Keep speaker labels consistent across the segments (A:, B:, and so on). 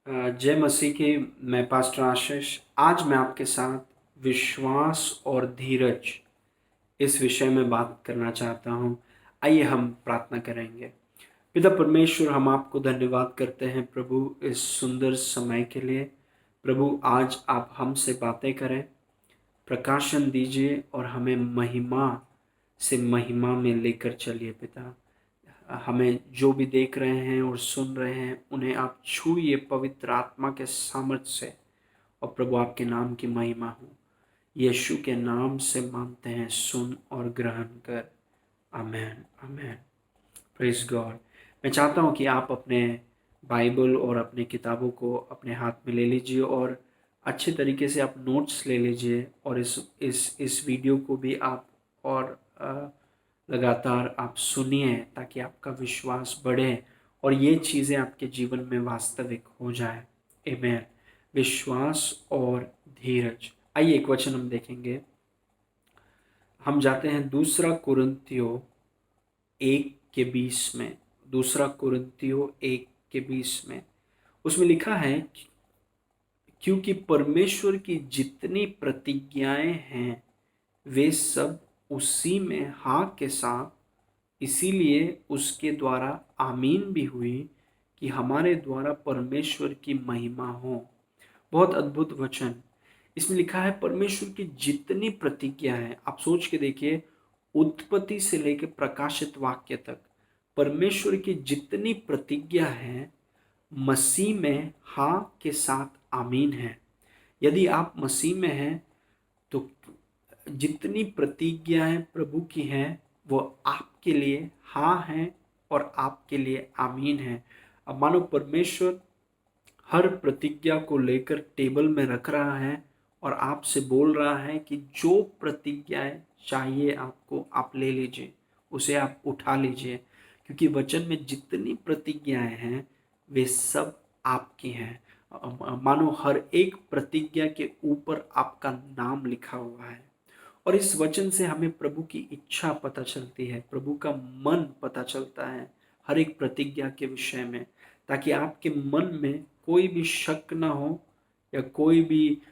A: जय मसीह की। मैं पास्टर आशीष। आज मैं आपके साथ विश्वास और धीरज इस विषय में बात करना चाहता हूँ। आइए हम प्रार्थना करेंगे। पिता परमेश्वर, हम आपको धन्यवाद करते हैं प्रभु इस सुंदर समय के लिए। प्रभु, आज आप हमसे बातें करें, प्रकाशन दीजिए और हमें महिमा से महिमा में लेकर चलिए। पिता, हमें जो भी देख रहे हैं और सुन रहे हैं उन्हें आप छूइए पवित्र आत्मा के सामर्थ्य से, और प्रभु आपके नाम की महिमा हो। यीशु के नाम से मांगते हैं, सुन और ग्रहण कर। Amen, amen. Praise God. मैं चाहता हूं कि आप अपने बाइबल और अपने किताबों को अपने हाथ में ले लीजिए और अच्छे तरीके से आप नोट्स ले लीजिए, और इस वीडियो को भी आप और लगातार आप सुनिए, ताकि आपका विश्वास बढ़े और ये चीज़ें आपके जीवन में वास्तविक हो जाए। आमेन। विश्वास और धीरज। आइए एक वचन हम देखेंगे। हम जाते हैं दूसरा कुरिन्थियों 1:20 में। दूसरा कुरिन्थियों 1:20 में उसमें लिखा है, क्योंकि परमेश्वर की जितनी प्रतिज्ञाएं हैं वे सब उसी में हाँ के साथ, इसीलिए उसके द्वारा आमीन भी हुई कि हमारे द्वारा परमेश्वर की महिमा हो। बहुत अद्भुत वचन। इसमें लिखा है परमेश्वर की जितनी प्रतिज्ञा है। आप सोच के देखिए, उत्पत्ति से लेकर प्रकाशित वाक्य तक परमेश्वर की जितनी प्रतिज्ञा है मसीह में हाँ के साथ आमीन है। यदि आप मसीह में हैं तो जितनी प्रतिज्ञाएं प्रभु की हैं वो आपके लिए हाँ हैं और आपके लिए आमीन है। अब मानो परमेश्वर हर प्रतिज्ञा को लेकर टेबल में रख रहा है और आपसे बोल रहा है कि जो प्रतिज्ञाएं चाहिए आपको, आप ले लीजिए, उसे आप उठा लीजिए, क्योंकि वचन में जितनी प्रतिज्ञाएं हैं वे सब आपकी हैं। मानो हर एक प्रतिज्ञा के ऊपर आपका नाम लिखा हुआ है। और इस वचन से हमें प्रभु की इच्छा पता चलती है, प्रभु का मन पता चलता है हर एक प्रतिज्ञा के विषय में, ताकि आपके मन में कोई भी शक ना हो या कोई भी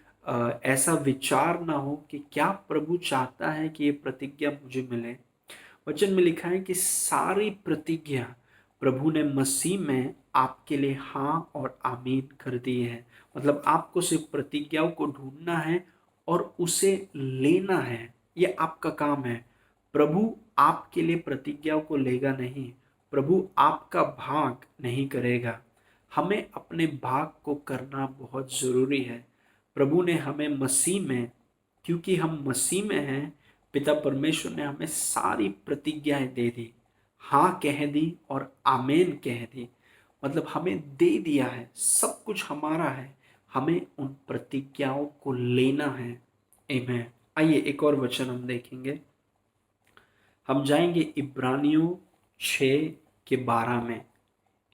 A: ऐसा विचार ना हो कि क्या प्रभु चाहता है कि ये प्रतिज्ञा मुझे मिले। वचन में लिखा है कि सारी प्रतिज्ञा प्रभु ने मसीह में आपके लिए हाँ और आमीन कर दी है। मतलब आपको सिर्फ प्रतिज्ञाओं को ढूंढना है और उसे लेना है। ये आपका काम है। प्रभु आपके लिए प्रतिज्ञाओं को लेगा नहीं, प्रभु आपका भाग नहीं करेगा। हमें अपने भाग को करना बहुत जरूरी है। प्रभु ने हमें मसीह में, क्योंकि हम मसीह में हैं, पिता परमेश्वर ने हमें सारी प्रतिज्ञाएं दे दी, हाँ कह दी और आमेन कह दी। मतलब हमें दे दिया है, सब कुछ हमारा है, हमें उन प्रतिज्ञाओं को लेना है। आमेन। आइए एक और वचन हम देखेंगे। हम जाएंगे इब्रानियों 6:12 में।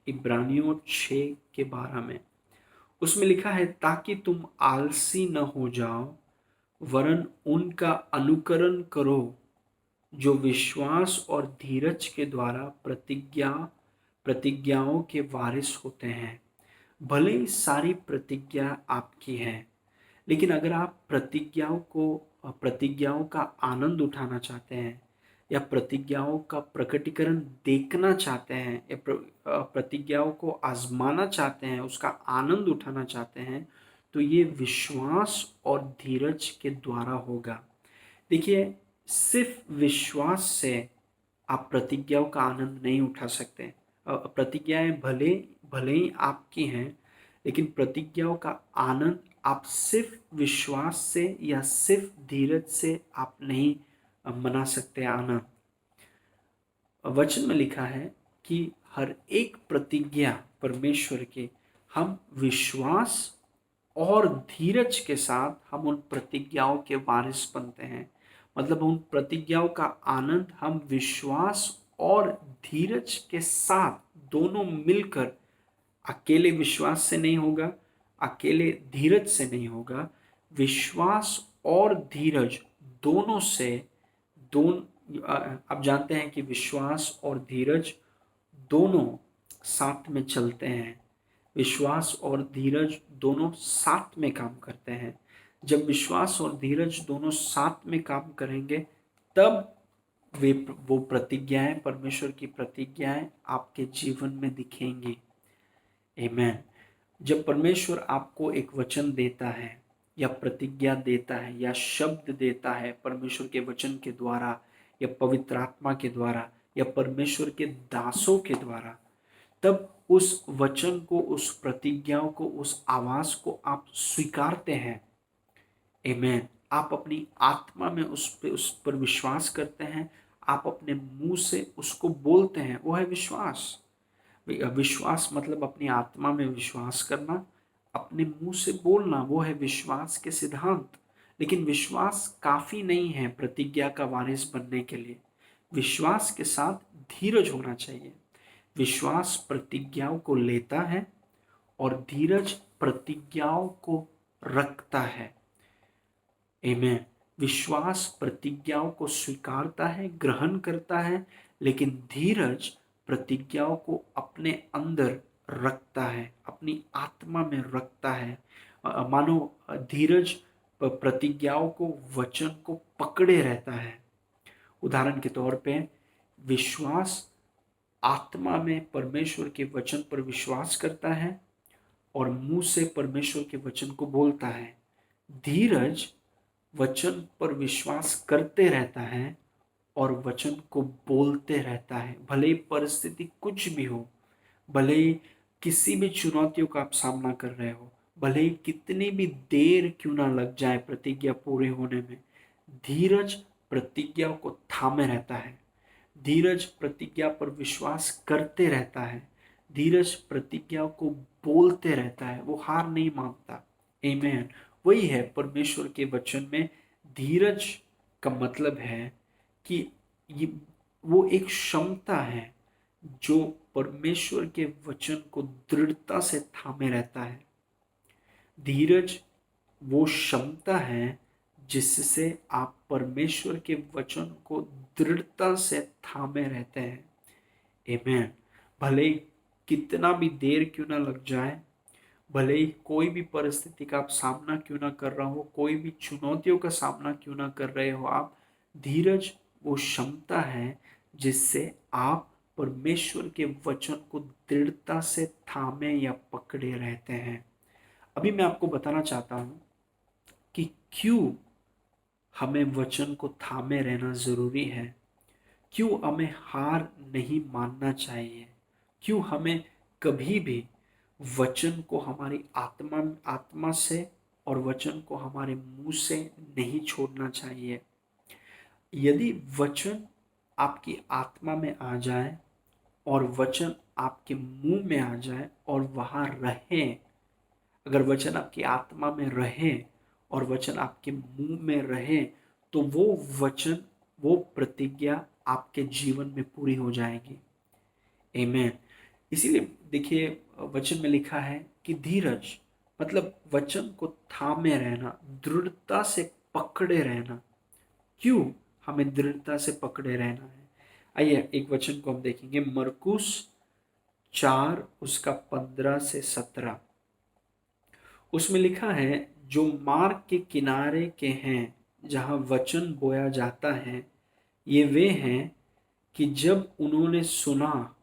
A: इब्रानियों 6:12 में उसमें लिखा है, ताकि तुम आलसी न हो जाओ, वरन उनका अनुकरण करो जो विश्वास और धीरज के द्वारा प्रतिज्ञाओं के वारिस होते हैं। भले ही सारी प्रतिज्ञा आपकी है, लेकिन अगर आप प्रतिज्ञाओं का आनंद उठाना चाहते हैं, या प्रतिज्ञाओं का प्रकटीकरण देखना चाहते हैं, या प्रतिज्ञाओं को आजमाना चाहते हैं, उसका आनंद उठाना चाहते हैं, तो ये विश्वास और धीरज के द्वारा होगा। देखिए, सिर्फ विश्वास से आप प्रतिज्ञाओं का आनंद नहीं उठा सकते। प्रतिज्ञाएं भले भले ही आपकी हैं, लेकिन प्रतिज्ञाओं का आनंद आप सिर्फ विश्वास से या सिर्फ धीरज से आप नहीं मना सकते। आनंद वचन में लिखा है कि हर एक प्रतिज्ञा परमेश्वर की, हम विश्वास और धीरज के साथ हम उन प्रतिज्ञाओं के वारिस बनते हैं। मतलब उन प्रतिज्ञाओं का आनंद हम विश्वास और धीरज के साथ दोनों मिलकर, अकेले विश्वास से नहीं होगा, अकेले धीरज से नहीं होगा, विश्वास और धीरज दोनों से। दोनों आप जानते हैं कि विश्वास और धीरज दोनों साथ में चलते हैं। विश्वास और धीरज दोनों साथ में काम करते हैं। जब विश्वास और धीरज दोनों साथ में काम करेंगे तब वे वो प्रतिज्ञाएं, परमेश्वर की प्रतिज्ञाएं आपके जीवन में दिखेंगी। आमीन। जब परमेश्वर आपको एक वचन देता है या प्रतिज्ञा देता है या शब्द देता है परमेश्वर के वचन के द्वारा या पवित्र आत्मा के द्वारा या परमेश्वर के दासों के द्वारा, तब उस वचन को, उस प्रतिज्ञाओं को, उस आवाज को आप स्वीकारते हैं। आमीन। आप अपनी आत्मा में उस पर विश्वास करते हैं, आप अपने मुंह से उसको बोलते हैं, वो है विश्वास। विश्वास मतलब अपनी आत्मा में विश्वास करना, अपने मुंह से बोलना, वो है विश्वास के सिद्धांत। लेकिन विश्वास काफी नहीं है प्रतिज्ञा का वारिस बनने के लिए। विश्वास के साथ धीरज होना चाहिए। विश्वास प्रतिज्ञाओं को लेता है और धीरज प्रतिज्ञाओं को रखता है। आमीन। विश्वास प्रतिज्ञाओं को स्वीकारता है, ग्रहण करता है, लेकिन धीरज प्रतिज्ञाओं को अपने अंदर रखता है, अपनी आत्मा में रखता है। मानो धीरज प्रतिज्ञाओं को, वचन को पकड़े रहता है। उदाहरण के तौर पे विश्वास आत्मा में परमेश्वर के वचन पर विश्वास करता है और मुंह से परमेश्वर के वचन को बोलता है। धीरज वचन पर विश्वास करते रहता है और वचन को बोलते रहता है, भले ही परिस्थिति कुछ भी हो, भले ही किसी भी चुनौतियों का आप सामना कर रहे हो, भले ही कितनी भी देर क्यों ना लग जाए प्रतिज्ञा पूरे होने में, धीरज प्रतिज्ञा को थामे रहता है। धीरज प्रतिज्ञा पर विश्वास करते रहता है। धीरज प्रतिज्ञा को बोलते रहता है, वो हार नहीं मानता। आमीन। वही है परमेश्वर के वचन में धीरज का मतलब है कि ये वो एक क्षमता है जो परमेश्वर के वचन को दृढ़ता से थामे रहता है। धीरज वो क्षमता है जिससे आप परमेश्वर के वचन को दृढ़ता से थामे रहते हैं। आमीन। भले कितना भी देर क्यों ना लग जाए, भले ही कोई भी परिस्थिति का आप सामना क्यों ना कर रहा हो, कोई भी चुनौतियों का सामना क्यों ना कर रहे हो आप, धीरज वो क्षमता है जिससे आप परमेश्वर के वचन को दृढ़ता से थामे या पकड़े रहते हैं। अभी मैं आपको बताना चाहता हूं कि क्यों हमें वचन को थामे रहना जरूरी है, क्यों हमें हार नहीं मानना चाहिए, क्यों हमें कभी भी वचन को हमारी आत्मा से और वचन को हमारे मुंह से नहीं छोड़ना चाहिए। यदि वचन आपकी आत्मा में आ जाए और वचन आपके मुंह में आ जाए और वहां रहे, अगर वचन आपकी आत्मा में रहे और वचन आपके मुंह में रहे, तो वो वचन, वो प्रतिज्ञा आपके जीवन में पूरी हो जाएगी। आमीन। इसीलिए देखिए वचन में लिखा है कि धीरज मतलब वचन को थामे रहना, दृढ़ता से पकड़े रहना। क्यों हमें दृढ़ता से पकड़े रहना है? आइए एक वचन को हम देखेंगे, मरकुस 4 उसका 15 से 17। उसमें लिखा है, जो मार्ग के किनारे के हैं जहां वचन बोया जाता है, ये वे हैं कि जब उन्होंने सुना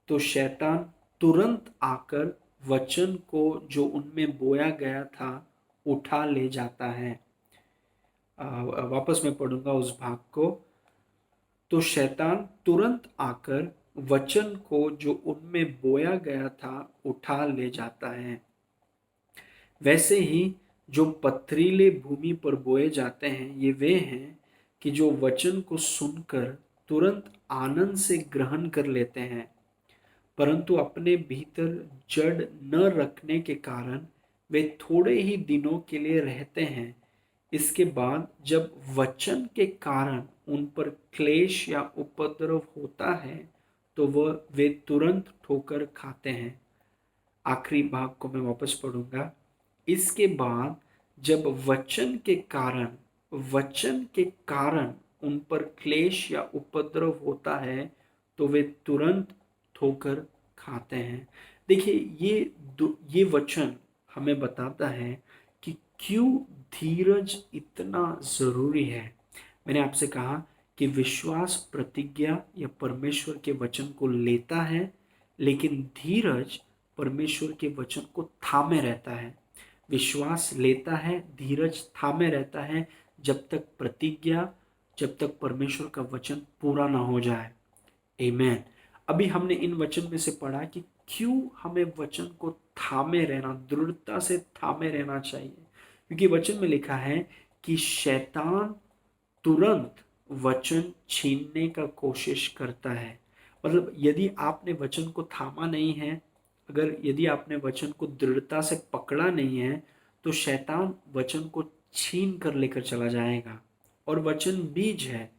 A: तो शैतान तुरंत आकर वचन को जो उनमें बोया गया था उठा ले जाता है। वापस मैं पढ़ूंगा उस भाग को। तो शैतान तुरंत आकर वचन को जो उनमें बोया गया था उठा ले जाता है। वैसे ही जो पथरीले भूमि पर बोए जाते हैं, ये वे हैं कि जो वचन को सुनकर तुरंत आनंद से ग्रहण कर लेते हैं, परंतु अपने भीतर जड़ न रखने के कारण वे थोड़े ही दिनों के लिए रहते हैं। इसके बाद जब वचन के कारण उन पर क्लेश या उपद्रव होता है तो वे तुरंत ठोकर खाते हैं। आखिरी भाग को मैं वापस पढ़ूंगा। इसके बाद जब वचन के कारण उन पर क्लेश या उपद्रव होता है तो वे तुरंत ठोकर खाते हैं। देखिए ये वचन हमें बताता है कि क्यों धीरज इतना जरूरी है। मैंने आपसे कहा कि विश्वास प्रतिज्ञा या परमेश्वर के वचन को लेता है, लेकिन धीरज परमेश्वर के वचन को थामे रहता है। विश्वास लेता है, धीरज थामे रहता है जब तक प्रतिज्ञा, जब तक परमेश्वर का वचन पूरा ना हो जाए। आमेन। अभी हमने इन वचन में से पढ़ा कि क्यों हमें वचन को थामे रहना, दृढ़ता से थामे रहना चाहिए। क्योंकि वचन में लिखा है कि शैतान तुरंत वचन छीनने का कोशिश करता है। मतलब यदि आपने वचन को थामा नहीं है, अगर यदि आपने वचन को दृढ़ता से पकड़ा नहीं है, तो शैतान वचन को छीन कर लेकर चला जाएगा। और वचन बीज है।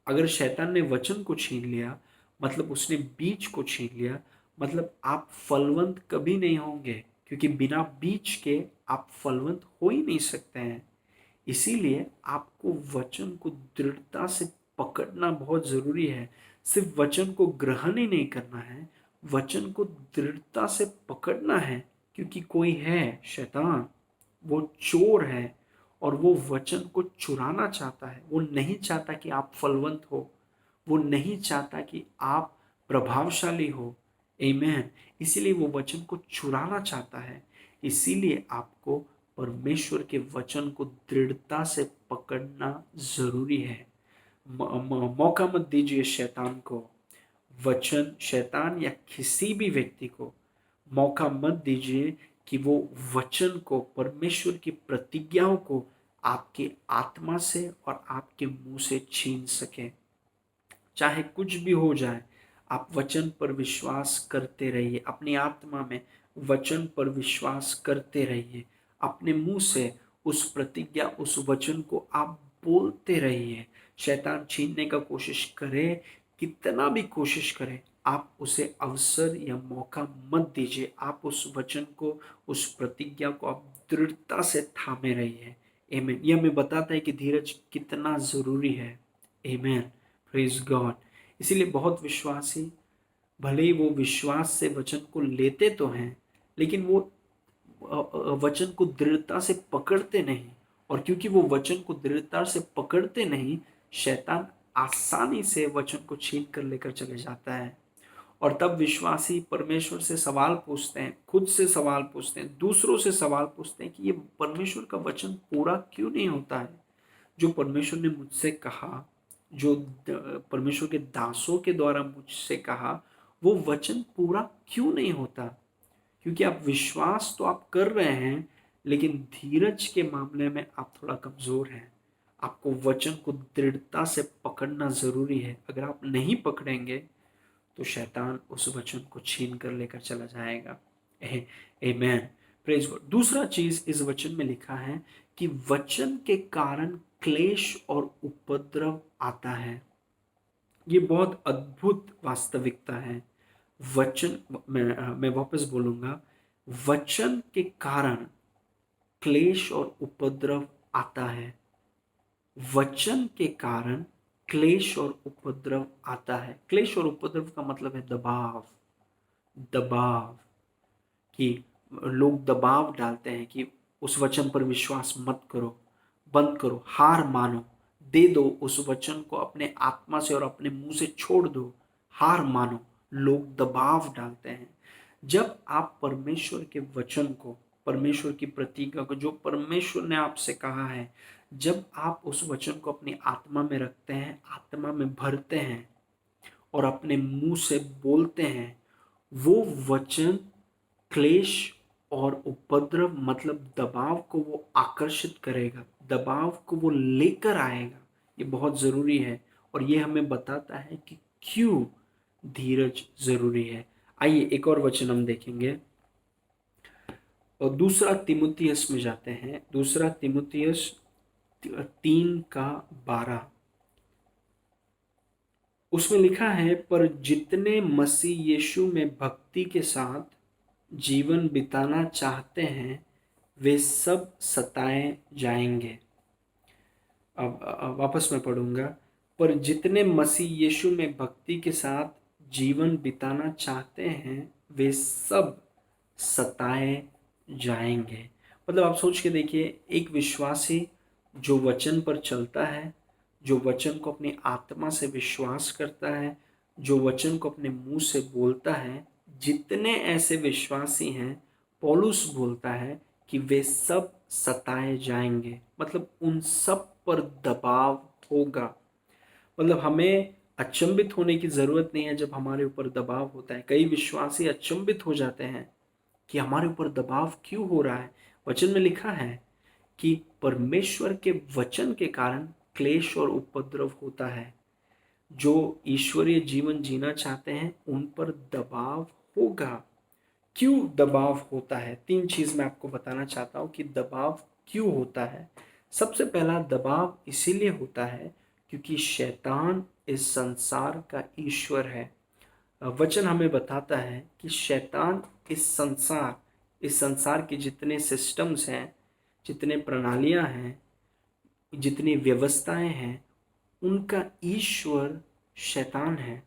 A: अगर शैतान ने वचन को छीन लिया, मतलब उसने बीज को छीन लिया, मतलब आप फलवंत कभी नहीं होंगे, क्योंकि बिना बीज के आप फलवंत हो ही नहीं सकते हैं। इसीलिए आपको वचन को दृढ़ता से पकड़ना बहुत जरूरी है। सिर्फ वचन को ग्रहण ही नहीं करना है, वचन को दृढ़ता से पकड़ना है। क्योंकि कोई है, शैतान, वो चोर है और वो वचन को चुराना चाहता है। वो नहीं चाहता कि आप फलवंत हो, वो नहीं चाहता कि आप प्रभावशाली हो। आमेन। इसीलिए वो वचन को चुराना चाहता है। इसीलिए आपको परमेश्वर के वचन को दृढ़ता से पकड़ना जरूरी है। मौका मत दीजिए शैतान को। वचन, शैतान या किसी भी व्यक्ति को मौका मत दीजिए कि वो वचन को, परमेश्वर की प्रतिज्ञाओं को आपके आत्मा से और आपके मुंह से छीन सके। चाहे कुछ भी हो जाए, आप वचन पर विश्वास करते रहिए। अपनी आत्मा में वचन पर विश्वास करते रहिए। अपने मुंह से उस प्रतिज्ञा, उस वचन को आप बोलते रहिए। शैतान छीनने का कोशिश करे, कितना भी कोशिश करे, आप उसे अवसर या मौका मत दीजिए। आप उस वचन को, उस प्रतिज्ञा को आप दृढ़ता से थामे रहिए। आमीन। यह हमें बताता है कि धीरज कितना जरूरी है। आमीन। Praise God. इसीलिए बहुत विश्वासी, भले ही वो विश्वास से वचन को लेते तो हैं, लेकिन वो वचन को दृढ़ता से पकड़ते नहीं। और क्योंकि वो वचन को दृढ़ता से पकड़ते नहीं, शैतान आसानी से वचन को छीन कर लेकर चले जाता है। और तब विश्वासी परमेश्वर से सवाल पूछते हैं, खुद से सवाल पूछते हैं, दूसरों से सवाल पूछते हैं कि ये परमेश्वर का वचन पूरा क्यों नहीं होता है। जो परमेश्वर ने मुझसे कहा, जो परमेश्वर के दासों के द्वारा मुझसे कहा, वो वचन पूरा क्यों नहीं होता। क्योंकि आप विश्वास तो आप कर रहे हैं, लेकिन धीरज के मामले में आप थोड़ा कमजोर हैं। आपको वचन को दृढ़ता से पकड़ना जरूरी है। अगर आप नहीं पकड़ेंगे तो शैतान उस वचन को छीन कर लेकर चला जाएगा। आमेन। Praise God. दूसरा चीज इस वचन में लिखा है कि वचन के कारण क्लेश और उपद्रव आता है। ये बहुत अद्भुत वास्तविकता है। वचन, मैं वापस बोलूंगा, वचन के कारण क्लेश और उपद्रव आता है। वचन के कारण क्लेश और उपद्रव आता है। क्लेश और उपद्रव का मतलब है दबाव। दबाव, कि लोग दबाव डालते हैं कि उस वचन पर विश्वास मत करो, बंद करो, हार मानो, दे दो उस वचन को, अपने आत्मा से और अपने मुंह से छोड़ दो, हार मानो। लोग दबाव डालते हैं। जब आप परमेश्वर के वचन को, परमेश्वर की प्रतिज्ञा को, जो परमेश्वर ने आपसे कहा है, जब आप उस वचन को अपनी आत्मा में रखते हैं, आत्मा में भरते हैं और अपने मुंह से बोलते हैं, वो वचन क्लेश और उपद्रव, मतलब दबाव को वो आकर्षित करेगा, दबाव को वो लेकर आएगा। ये बहुत जरूरी है। और ये हमें बताता है कि क्यों धीरज जरूरी है। आइए एक और वचन हम देखेंगे और दूसरा तिमुथियस में जाते हैं। दूसरा तिमुथियस 3:12, उसमें लिखा है, पर जितने मसीह यीशु में भक्ति के साथ जीवन बिताना चाहते हैं वे सब सताए जाएंगे। अब वापस मैं पढ़ूंगा। पर जितने मसीह यीशु में भक्ति के साथ जीवन बिताना चाहते हैं वे सब सताए जाएंगे। मतलब आप सोच के देखिए, एक विश्वासी जो वचन पर चलता है, जो वचन को अपनी आत्मा से विश्वास करता है, जो वचन को अपने मुंह से बोलता है, जितने ऐसे विश्वासी हैं, पौलुस बोलता है कि वे सब सताए जाएंगे। मतलब उन सब पर दबाव होगा। मतलब हमें अचंभित होने की जरूरत नहीं है जब हमारे ऊपर दबाव होता है। कई विश्वासी अचंभित हो जाते हैं कि हमारे ऊपर दबाव क्यों हो रहा है। वचन में लिखा है कि परमेश्वर के वचन के कारण क्लेश और उपद्रव होता है। जो ईश्वरीय जीवन जीना चाहते हैं उन पर दबाव होगा। क्यों दबाव होता है? तीन चीज मैं आपको बताना चाहता हूं कि दबाव क्यों होता है। सबसे पहला, दबाव इसीलिए होता है क्योंकि शैतान इस संसार का ईश्वर है। वचन हमें बताता है कि शैतान इस संसार के जितने सिस्टम्स हैं, जितने प्रणालियां हैं, जितनी व्यवस्थाएं हैं, उनका ईश्वर शैतान है।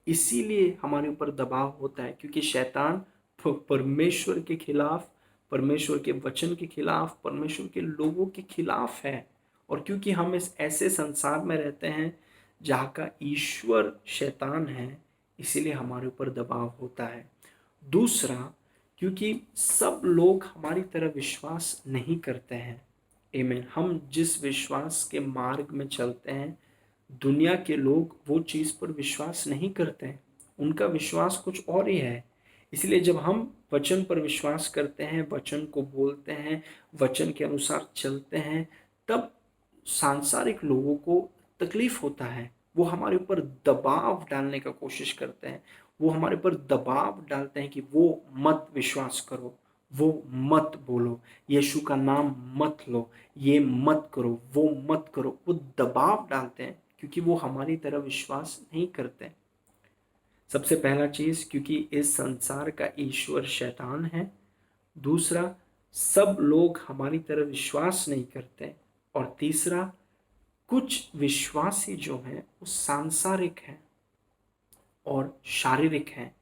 A: इसीलिए हमारे ऊपर दबाव होता है क्योंकि शैतान परमेश्वर के खिलाफ, परमेश्वर के वचन के खिलाफ, परमेश्वर के लोगों के खिलाफ है। और क्योंकि हम इस ऐसे संसार में रहते हैं जहाँ का ईश्वर शैतान है, इसीलिए हमारे ऊपर दबाव होता है। दूसरा, क्योंकि सब लोग हमारी तरह विश्वास नहीं करते हैं। आमीन। हम जिस विश्वास के मार्ग में चलते हैं, दुनिया के लोग वो चीज़ पर विश्वास नहीं करते हैं। उनका विश्वास कुछ और ही है। इसलिए जब हम वचन पर विश्वास करते हैं, वचन को बोलते हैं, वचन के अनुसार चलते हैं, तब सांसारिक लोगों को तकलीफ होता है। वो हमारे ऊपर दबाव डालने का कोशिश करते हैं। वो हमारे ऊपर दबाव डालते हैं कि वो मत विश्वास करो, वो मत बोलो, यीशु का नाम मत लो, ये मत करो, वो मत करो। वो दबाव डालते हैं क्योंकि वो हमारी तरह विश्वास नहीं करते। सबसे पहला चीज, क्योंकि इस संसार का ईश्वर शैतान है। दूसरा, सब लोग हमारी तरह विश्वास नहीं करते। और तीसरा, कुछ विश्वासी जो हैं वो सांसारिक हैं और शारीरिक हैं।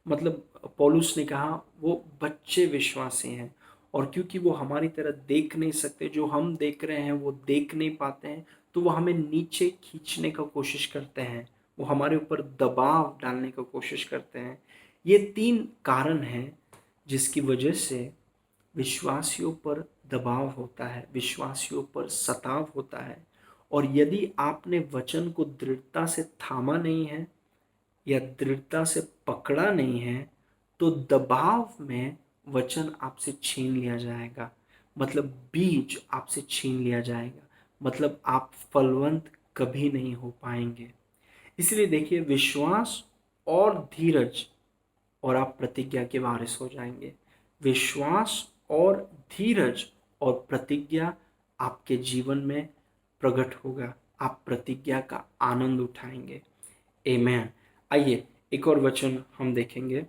A: मतलब पौलुस ने कहा वो बच्चे विश्वासी हैं। और क्योंकि वो हमारी तरह देख नहीं सकते, जो हम देख रहे हैं वो देख नहीं पाते हैं, तो वो हमें नीचे खींचने का कोशिश करते हैं, वो हमारे ऊपर दबाव डालने का कोशिश करते हैं। ये तीन कारण हैं जिसकी वजह से विश्वासियों पर दबाव होता है, विश्वासियों पर सताव होता है। और यदि आपने वचन को दृढ़ता से थामा नहीं है या दृढ़ता से पकड़ा नहीं है, तो दबाव में वचन आपसे छीन लिया जाएगा। मतलब बीज आपसे छीन लिया जाएगा। मतलब आप फलवंत कभी नहीं हो पाएंगे। इसलिए देखिए, विश्वास और धीरज और आप प्रतिज्ञा के वारिस हो जाएंगे। विश्वास और धीरज और प्रतिज्ञा आपके जीवन में प्रकट होगा। आप प्रतिज्ञा का आनंद उठाएंगे। आमेन। आइए एक और वचन हम देखेंगे।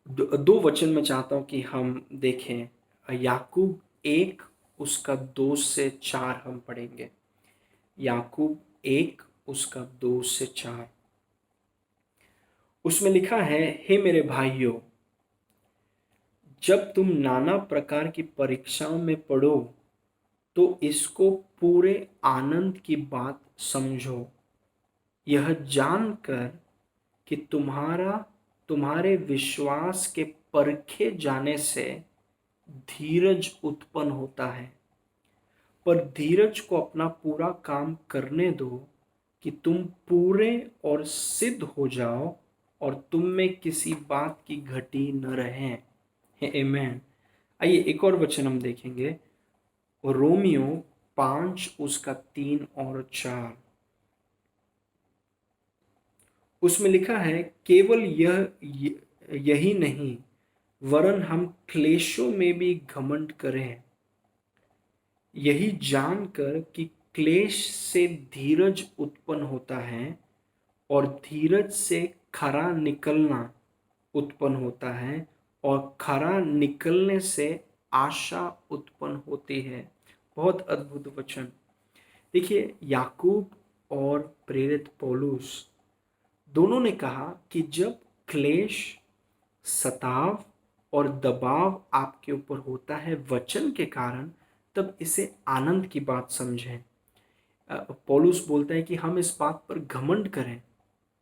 A: दो वचन मैं चाहता हूं कि हम देखें। याकूब 1 उसका 2 से 4 हम पढ़ेंगे। याकूब 1 उसका 2 से 4। उसमें लिखा है, हे मेरे भाइयों, जब तुम नाना प्रकार की परीक्षाओं में पड़ो तो इसको पूरे आनंद की बात समझो, यह जानकर कि तुम्हारे विश्वास के परखे जाने से धीरज उत्पन्न होता है। पर धीरज को अपना पूरा काम करने दो कि तुम पूरे और सिद्ध हो जाओ और तुम में किसी बात की घटी न रहे। आमेन। आइए एक और वचन हम देखेंगे। रोमियो 5 उसका 3 और 4। उसमें लिखा है, केवल यही नहीं वरन हम क्लेशों में भी घमंड करें, यही जानकर कि क्लेश से धीरज उत्पन्न होता है और धीरज से खरा निकलना उत्पन्न होता है और खरा निकलने से आशा उत्पन्न होती है। बहुत अद्भुत वचन। देखिए, याकूब और प्रेरित पौलुस दोनों ने कहा कि जब क्लेश सताव और दबाव आपके ऊपर होता है वचन के कारण, तब इसे आनंद की बात समझें। पौलुस बोलता है कि हम इस बात पर घमंड करें।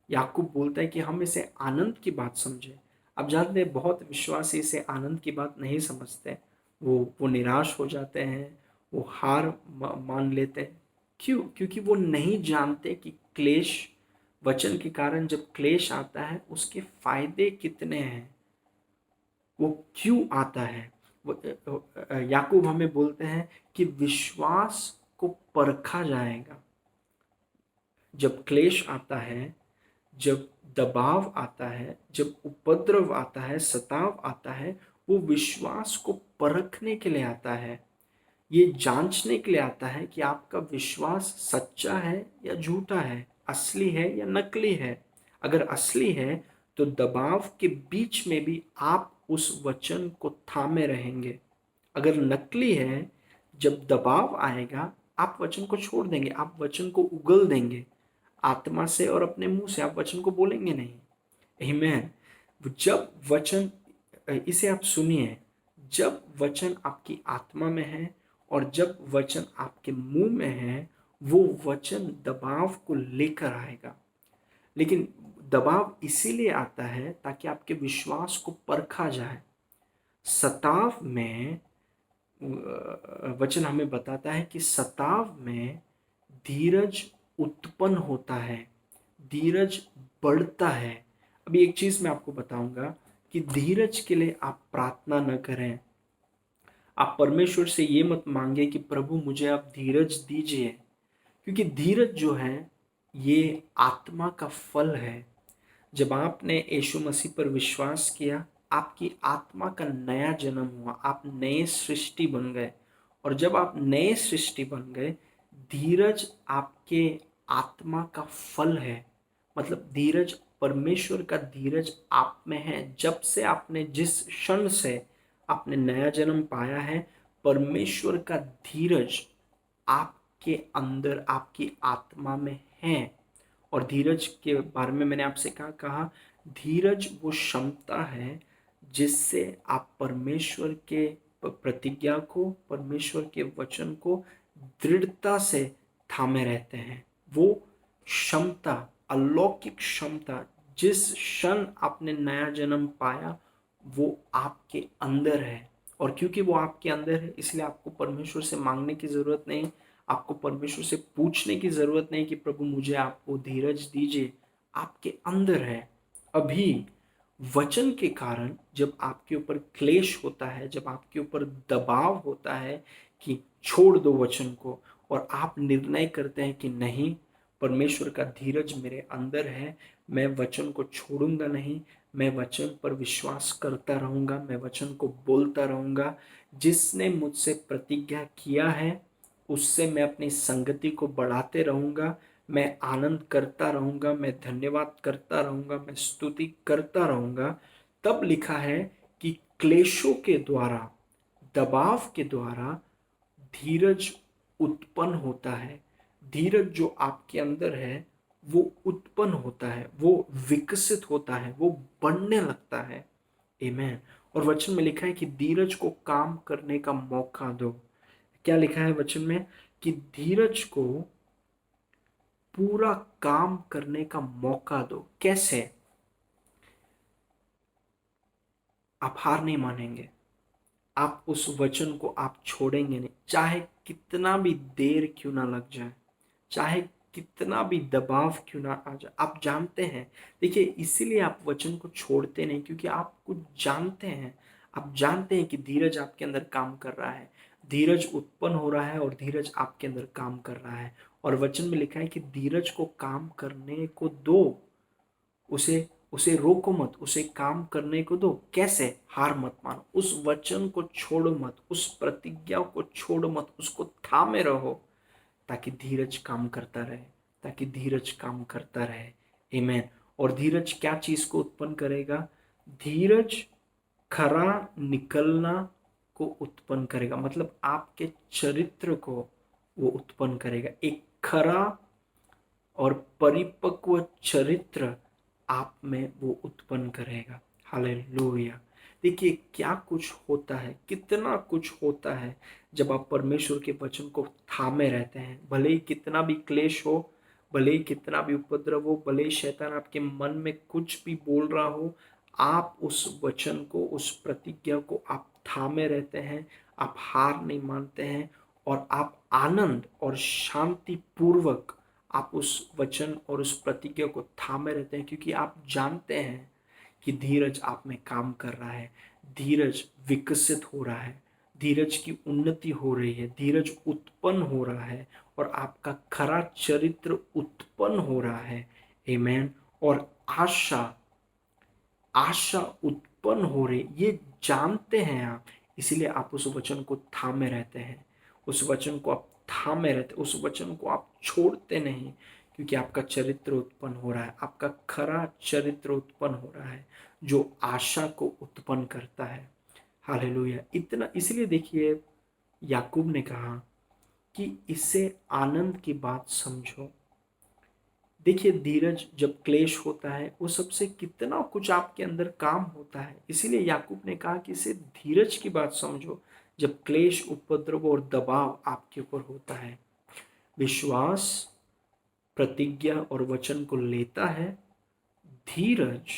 A: याकूब बोलता है कि हम इसे आनंद की बात समझें। अब जानते हैं बहुत विश्वासी इसे आनंद की बात नहीं समझते, वो निराश हो जाते हैं, वो हार मान लेते हैं। क्यों? क्योंकि वो नहीं जानते कि क्लेश, वचन के कारण जब क्लेश आता है उसके फायदे कितने हैं, वो क्यों आता है। याकूब हमें बोलते हैं कि विश्वास को परखा जाएगा। जब क्लेश आता है, जब दबाव आता है, जब उपद्रव आता है, सताव आता है, वो विश्वास को परखने के लिए आता है। ये जांचने के लिए आता है कि आपका विश्वास सच्चा है या झूठा है, असली है या नकली है। अगर असली है तो दबाव के बीच में भी आप उस वचन को थामे रहेंगे। अगर नकली है, जब दबाव आएगा आप वचन को छोड़ देंगे, आप वचन को उगल देंगे। आत्मा से और अपने मुंह से आप वचन को बोलेंगे नहीं। आमीन। जब वचन, इसे आप सुनिए, जब वचन आपकी आत्मा में है और जब वचन आपके मुंह में है, वो वचन दबाव को लेकर आएगा। लेकिन दबाव इसीलिए आता है ताकि आपके विश्वास को परखा जाए। सताव में वचन हमें बताता है कि सताव में धीरज उत्पन्न होता है, धीरज बढ़ता है। अभी एक चीज मैं आपको बताऊंगा कि धीरज के लिए आप प्रार्थना न करें। आप परमेश्वर से ये मत मांगे कि प्रभु मुझे आप धीरज दीजिए, क्योंकि धीरज जो है ये आत्मा का फल है। जब आपने यीशु मसीह पर विश्वास किया, आपकी आत्मा का नया जन्म हुआ, आप नए सृष्टि बन गए। और जब आप नए सृष्टि बन गए, धीरज आपके आत्मा का फल है। मतलब धीरज, परमेश्वर का धीरज आप में है। जब से आपने, जिस क्षण से आपने नया जन्म पाया है, परमेश्वर का धीरज आपके अंदर, आपकी आत्मा में है। और धीरज के बारे में मैंने आपसे कहा धीरज वो क्षमता है जिससे आप परमेश्वर के प्रतिज्ञा को, परमेश्वर के वचन को दृढ़ता से थामे रहते हैं। वो क्षमता, अलौकिक क्षमता, जिस क्षण आपने नया जन्म पाया वो आपके अंदर है। और क्योंकि वो आपके अंदर है, इसलिए आपको परमेश्वर से मांगने की जरूरत नहीं, आपको परमेश्वर से पूछने की जरूरत नहीं कि प्रभु मुझे आपको धीरज दीजिए। आपके अंदर है। अभी वचन के कारण जब आपके ऊपर क्लेश होता है, जब आपके ऊपर दबाव होता है कि छोड़ दो वचन को, और आप निर्णय करते हैं कि नहीं, परमेश्वर का धीरज मेरे अंदर है, मैं वचन को छोड़ूंगा नहीं, मैं वचन पर विश्वास करता रहूंगा, मैं वचन को बोलता रहूंगा। जिसने मुझसे प्रतिज्ञा किया है उससे मैं अपनी संगति को बढ़ाते रहूंगा, मैं आनंद करता रहूंगा, मैं धन्यवाद करता रहूंगा, मैं स्तुति करता रहूंगा। तब लिखा है कि क्लेशों के द्वारा, दबाव के द्वारा धीरज उत्पन्न होता है। धीरज जो आपके अंदर है वो उत्पन्न होता है, वो विकसित होता है, वो बढ़ने लगता है। आमीन। और वचन में लिखा है कि धीरज को काम करने का मौका दो। क्या लिखा है वचन में? कि धीरज को पूरा काम करने का मौका दो। कैसे? आप हार नहीं मानेंगे, आप उस वचन को आप छोड़ेंगे नहीं, चाहे कितना भी देर क्यों ना लग जाए, चाहे कितना भी दबाव क्यों ना आ जाए। आप जानते हैं, देखिए इसीलिए आप वचन को छोड़ते नहीं, क्योंकि आप कुछ जानते हैं। आप जानते हैं कि धीरज आपके अंदर काम कर रहा है, धीरज उत्पन्न हो रहा है और धीरज आपके अंदर काम कर रहा है। और वचन में लिखा है कि धीरज को काम करने को दो, उसे उसे रोको मत, उसे काम करने को दो। कैसे? हार मत मानो, उस वचन को छोड़ो मत, उस प्रतिज्ञा को छोड़ो मत, उसको थामे रहो, ताकि धीरज काम करता रहे, ताकि धीरज काम करता रहे। आमीन। और धीरज क्या चीज को उत्पन्न करेगा? धीरज खरा निकलना को उत्पन्न करेगा। मतलब आपके चरित्र को वो उत्पन्न करेगा। एक खरा और परिपक्व चरित्र आप में वो उत्पन्न करेगा। हालेलुया। देखिए क्या कुछ होता है, कितना कुछ होता है जब आप परमेश्वर के वचन को थामे रहते हैं। भले ही कितना भी क्लेश हो, भले ही कितना भी उपद्रव हो, भले ही शैतान आपके मन में कुछ भी बोल रहा हो, आप उस वचन को, उस प्रतिज्ञा को आप थामे रहते हैं, आप हार नहीं मानते हैं, और आप आनंद और शांति पूर्वक आप उस वचन और उस प्रतिज्ञा को थामे रहते हैं, क्योंकि आप जानते हैं कि धीरज आप में काम कर रहा है, धीरज विकसित हो रहा है, धीरज की उन्नति हो रही है, धीरज उत्पन्न हो रहा है, और आपका खरा चरित्र उत्पन्न हो रहा है। आमेन। और आशा, आशा उत्पन्न हो रही, ये जानते हैं आप, इसीलिए आप उस वचन को थामे रहते हैं, उस वचन को आप थामे रहते, उस वचन को आप छोड़ते नहीं, क्योंकि आपका चरित्र उत्पन्न हो रहा है, आपका खरा चरित्र उत्पन्न हो रहा है, जो आशा को उत्पन्न करता है। हालेलुया। इतना इसलिए देखिए याकूब ने कहा कि इसे आनंद की बात समझो। देखिए धीरज जब क्लेश होता है, वो सबसे कितना कुछ आपके अंदर काम होता है। इसीलिए याकूब ने कहा कि इसे धीरज की बात समझो जब क्लेश, उपद्रव और दबाव आपके ऊपर होता है। विश्वास प्रतिज्ञा और वचन को लेता है, धीरज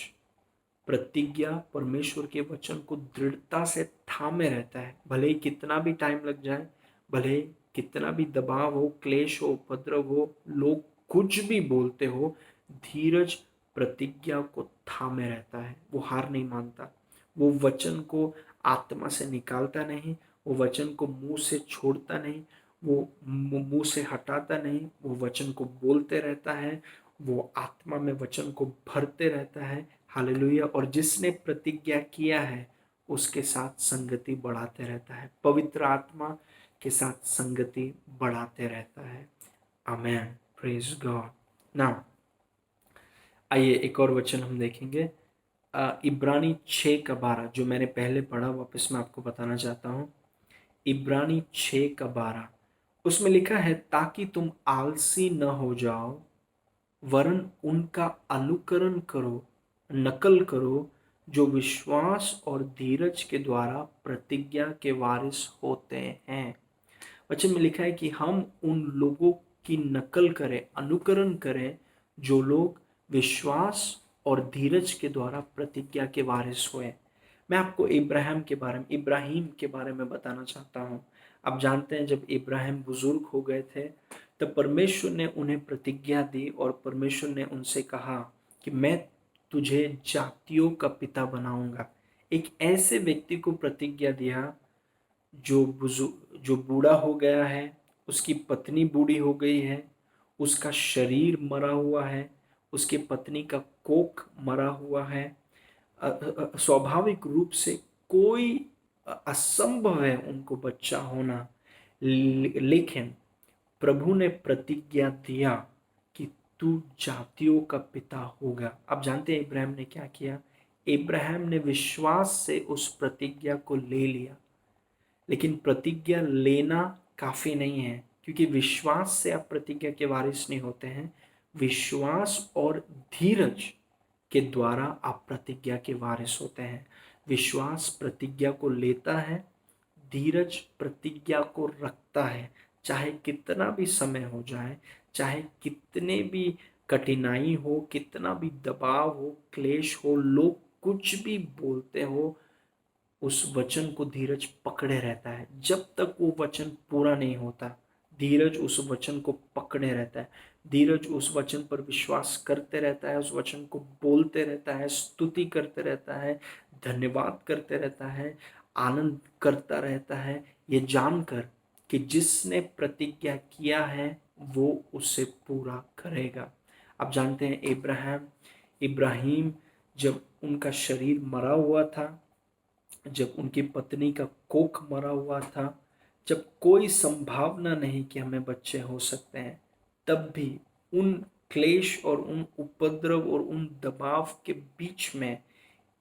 A: प्रतिज्ञा परमेश्वर के वचन को दृढ़ता से थामे रहता है। भले ही कितना भी टाइम लग जाए, भले ही कितना भी दबाव हो, क्लेश हो, उपद्रव हो, लोग कुछ भी बोलते हो, धीरज प्रतिज्ञा को थामे रहता है। वो हार नहीं मानता, वो वचन को आत्मा से निकालता नहीं, वो वचन को मुंह से छोड़ता नहीं, वो मुंह से हटाता नहीं, वो वचन को बोलते रहता है, वो आत्मा में वचन को भरते रहता है। हालेलुया। और जिसने प्रतिज्ञा किया है उसके साथ संगति बढ़ाते रहता है, पवित्र आत्मा के साथ संगति बढ़ाते रहता है। आमेन। Praise God. नाउ आइए एक और वचन हम देखेंगे, इब्रानी 6:12, जो मैंने पहले पढ़ा, वापस मैं आपको बताना चाहता हूँ। इब्रानी 6:12, उसमें लिखा है, ताकि तुम आलसी न हो जाओ, वरन उनका अनुकरण करो, नकल करो, जो विश्वास और धीरज के द्वारा प्रतिज्ञा के वारिस होते हैं। वचन में लिखा है कि हम उन लोगों की नकल करें, अनुकरण करें, जो लोग विश्वास और धीरज के द्वारा प्रतिज्ञा के वारिस हुए। मैं आपको इब्राहिम के बारे में बताना चाहता हूँ। आप जानते हैं जब इब्राहिम बुजुर्ग हो गए थे, तब परमेश्वर ने उन्हें प्रतिज्ञा दी, और परमेश्वर ने उनसे कहा कि मैं तुझे जातियों का पिता बनाऊंगा। एक ऐसे व्यक्ति को प्रतिज्ञा दिया जो बूढ़ा हो गया है, उसकी पत्नी बूढ़ी हो गई है, उसका शरीर मरा हुआ है, उसकी पत्नी का कोख मरा हुआ है, स्वाभाविक रूप से कोई असंभव है उनको बच्चा होना, लेकिन प्रभु ने प्रतिज्ञा दिया कि तू जातियों का पिता होगा। आप जानते हैं इब्राहिम ने क्या किया? इब्राहिम ने विश्वास से उस प्रतिज्ञा को ले लिया। लेकिन प्रतिज्ञा लेना काफी नहीं है, क्योंकि विश्वास से आप प्रतिज्ञा के वारिस नहीं होते हैं। विश्वास और धीरज के द्वारा आप प्रतिज्ञा के वारिस होते हैं। विश्वास प्रतिज्ञा को लेता है, धीरज प्रतिज्ञा को रखता है। चाहे कितना भी समय हो जाए, चाहे कितने भी कठिनाई हो, कितना भी दबाव हो, क्लेश हो, लोग कुछ भी बोलते हो, उस वचन को धीरज पकड़े रहता है। जब तक वो वचन पूरा नहीं होता, धीरज उस वचन को पकड़े रहता है। धीरज उस वचन पर विश्वास करते रहता है, उस वचन को बोलते रहता है, स्तुति करते रहता है, धन्यवाद करते रहता है, आनंद करता रहता है, ये जानकर कि जिसने प्रतिज्ञा किया है वो उसे पूरा करेगा। आप जानते हैं इब्राहिम जब उनका शरीर मरा हुआ था, जब उनकी पत्नी का कोख मरा हुआ था, जब कोई संभावना नहीं कि हमें बच्चे हो सकते हैं, तब भी उन क्लेश और उन उपद्रव और उन दबाव के बीच में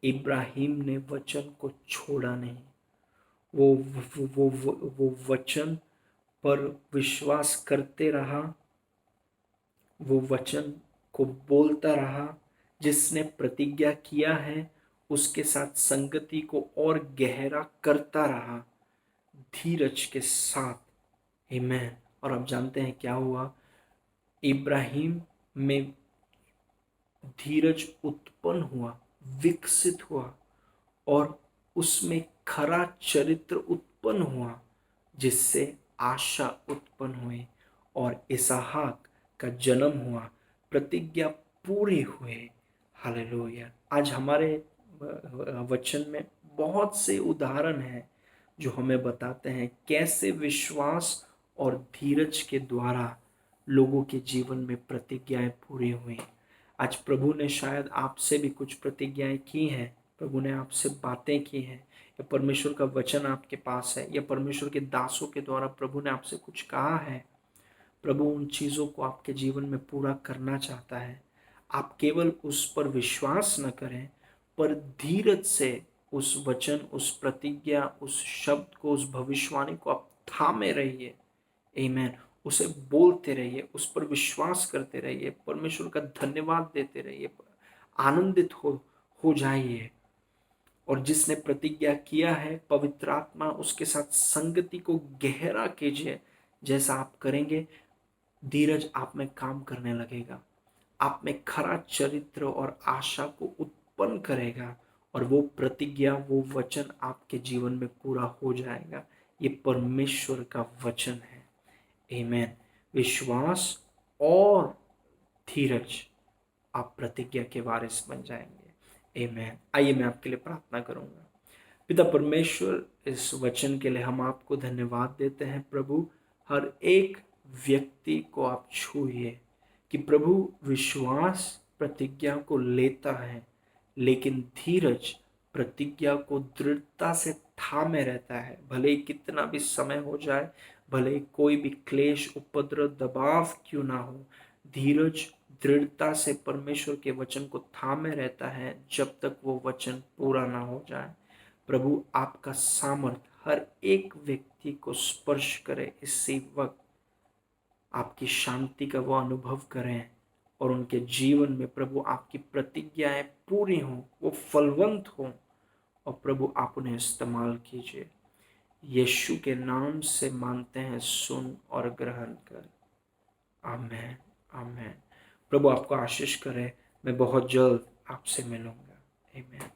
A: इब्राहिम ने वचन को छोड़ा नहीं। वो वचन पर विश्वास करते रहा, वो वचन को बोलता रहा। जिसने प्रतिज्ञा किया है उसके साथ संगति को और गहरा करता रहा धीरज के साथ। आमीन। और आप जानते हैं क्या हुआ? इब्राहिम में धीरज उत्पन्न हुआ, विकसित हुआ, और उसमें खरा चरित्र उत्पन्न हुआ, जिससे आशा उत्पन्न हुई और इसहाक का जन्म हुआ, प्रतिज्ञा पूरी हुई। हालेलुया। आज हमारे वचन में बहुत से उदाहरण हैं जो हमें बताते हैं कैसे विश्वास और धीरज के द्वारा लोगों के जीवन में प्रतिज्ञाएं पूरी हुई। आज प्रभु ने शायद आपसे भी कुछ प्रतिज्ञाएं की हैं, प्रभु ने आपसे बातें की हैं, या परमेश्वर का वचन आपके पास है, या परमेश्वर के दासों के द्वारा प्रभु ने आपसे कुछ कहा है। प्रभु उन चीज़ों को आपके जीवन में पूरा करना चाहता है। आप केवल उस पर विश्वास न करें, पर धीरज से उस वचन, उस प्रतिज्ञा, उस शब्द को, उस भविष्यवाणी को आप थामे रहिए। आमीन। उसे बोलते रहिए, उस पर विश्वास करते रहिए, परमेश्वर का धन्यवाद देते रहिए, आनंदित हो जाइए। और जिसने प्रतिज्ञा किया है, पवित्र आत्मा उसके साथ संगति को गहरा कीजिए। जैसा आप करेंगे, धीरज आप में काम करने लगेगा, आप में खरा चरित्र और आशा को उत्पन्न करेगा, और वो प्रतिज्ञा, वो वचन आपके जीवन में पूरा हो जाएगा। ये परमेश्वर का वचन है। आमीन। विश्वास और धीरज, आप प्रतिज्ञा के वारिस बन जाएंगे। आमीन। आइए मैं आपके लिए प्रार्थना करूंगा। पिता परमेश्वर, इस वचन के लिए हम आपको धन्यवाद देते हैं। प्रभु, हर एक व्यक्ति को आप छूइए कि प्रभु विश्वास प्रतिज्ञा को लेता है, लेकिन धीरज प्रतिज्ञा को दृढ़ता से थामे रहता है। भले ही कितना भी समय हो जाए, भले ही कोई भी क्लेश, उपद्रव, दबाव क्यों ना हो, धीरज दृढ़ता से परमेश्वर के वचन को थामे रहता है जब तक वो वचन पूरा ना हो जाए। प्रभु, आपका सामर्थ हर एक व्यक्ति को स्पर्श करे। इसी वक्त आपकी शांति का वो अनुभव करें, और उनके जीवन में प्रभु आपकी प्रतिज्ञाएं पूरी हों, वो फलवंत हों, और प्रभु आप उन्हें इस्तेमाल कीजिए। यीशु के नाम से मांगते हैं, सुन और ग्रहण कर। आमेन। आमेन। प्रभु आपको आशीष करे। मैं बहुत जल्द आपसे मिलूंगा। आमेन।